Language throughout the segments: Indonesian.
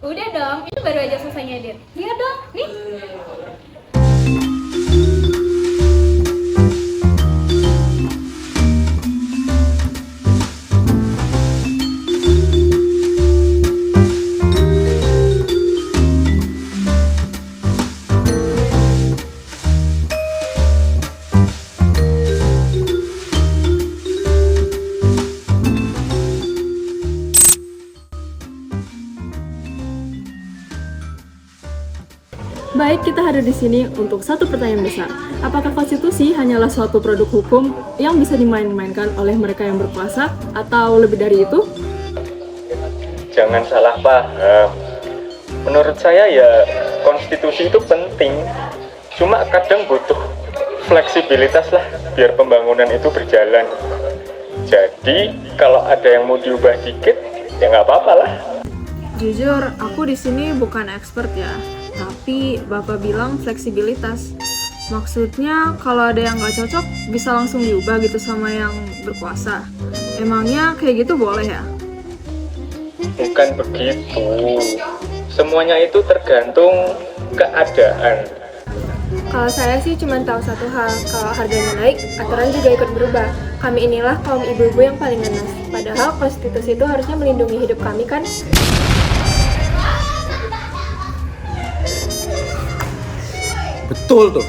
Udah dong, ini baru aja selesai ngedit. Lihat dong, nih. Baik, kita hadir di sini untuk satu pertanyaan besar. Apakah konstitusi hanyalah suatu produk hukum yang bisa dimain-mainkan oleh mereka yang berkuasa atau lebih dari itu? Jangan salah paham. Menurut saya ya konstitusi itu penting. Cuma kadang butuh fleksibilitas lah biar pembangunan itu berjalan. Jadi kalau ada yang mau diubah dikit ya nggak apa-apa lah. Jujur, aku di sini bukan expert ya, tapi Bapak bilang fleksibilitas. Maksudnya kalau ada yang nggak cocok bisa langsung diubah gitu sama yang berkuasa. Emangnya kayak gitu boleh ya? Bukan begitu. Semuanya itu tergantung keadaan. Kalau saya sih cuma tahu satu hal, kalau harganya naik, aturan juga ikut berubah. Kami inilah kaum ibu-ibu yang paling ngenes. Padahal konstitusi itu harusnya melindungi hidup kami kan? Betul tuh.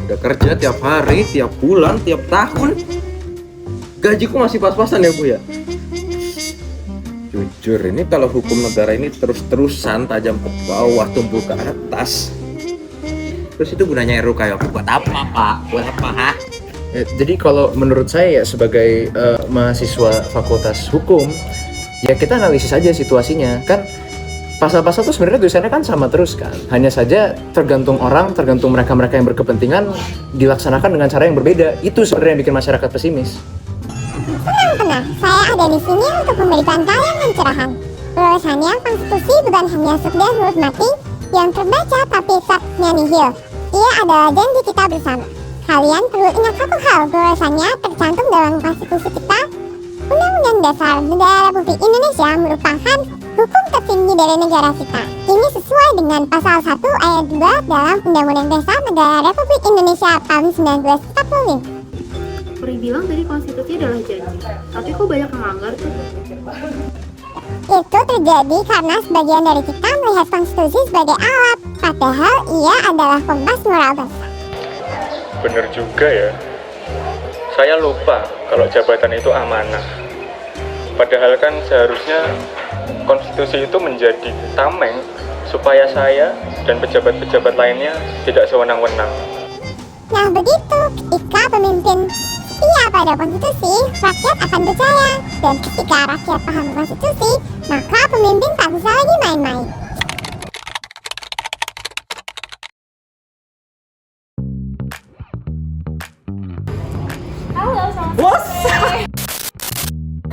Udah kerja tiap hari, tiap bulan, tiap tahun. Gajiku masih pas-pasan ya Bu ya. Jujur, ini kalau hukum negara ini terus-terusan tajam ke bawah, tumbuh ke atas. Terus itu gunanya RUU kayak buat apa Pak? Buat apa? Hah? Jadi kalau menurut saya ya sebagai mahasiswa fakultas hukum, ya kita analisis aja situasinya. Kan pasal-pasal itu sebenarnya tulisannya kan sama terus kan. Hanya saja tergantung orang, tergantung mereka-mereka yang berkepentingan dilaksanakan dengan cara yang berbeda. Itu sebenarnya yang bikin masyarakat pesimis. Tenang, saya ada di sini untuk memberikan kalian pencerahan. Bahwasannya konstitusi bukan hanya sekedar huruf mati yang terbaca tapi faktnya nihil. Ia adalah janji kita bersama. Kalian perlu ingat satu hal, bahwasannya tercantum dalam konstitusi kita, Undang-Undang Dasar Negara Republik Indonesia merupakan hukum tertinggi dari negara kita. Ini sesuai dengan pasal 1 ayat 2 dalam Undang-Undang Dasar Negara Republik Indonesia tahun 1945. Peri bilang tadi konstitusi adalah janji, tapi kok banyak yang melanggar tuh? Itu terjadi karena sebagian dari kita melihat konstitusi sebagai alat, padahal ia adalah kompas moral besar. Bener juga ya. Saya lupa kalau jabatan itu amanah. Padahal kan seharusnya konstitusi itu menjadi tameng supaya saya dan pejabat-pejabat lainnya tidak sewenang-wenang. Nah begitu, ketika pemimpin setia pada konstitusi, rakyat akan percaya. Dan ketika rakyat paham konstitusi, maka pemimpin tak bisa lagi main-main.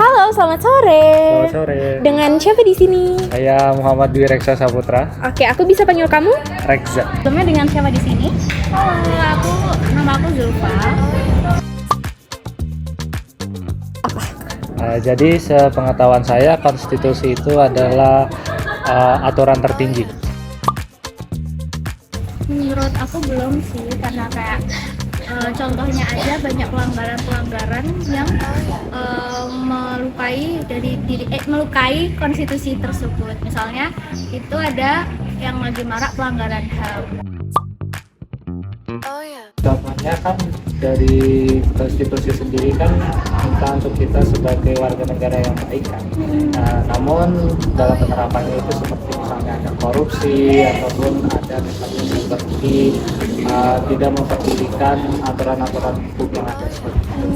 Halo, selamat sore. Selamat sore. Dengan siapa di sini? Saya Muhammad Dwi Reksa Saputra. Oke, aku bisa panggil kamu? Reksa. Sebelumnya dengan siapa di sini? Halo, nama aku Zulfa. Jadi sepengetahuan saya konstitusi itu adalah aturan tertinggi. Menurut aku belum sih, karena kayak contohnya aja banyak pelanggaran-pelanggaran yang melukai konstitusi tersebut. Misalnya itu ada yang lagi marak pelanggaran HAM. Contohnya kan dari konstitusi sendiri kan minta untuk kita sebagai warga negara yang baik kan. Namun dalam penerapannya itu seperti misalnya ada korupsi ataupun ada misalnya seperti tidak memperdulikan aturan-aturan hukum yang ada seperti itu.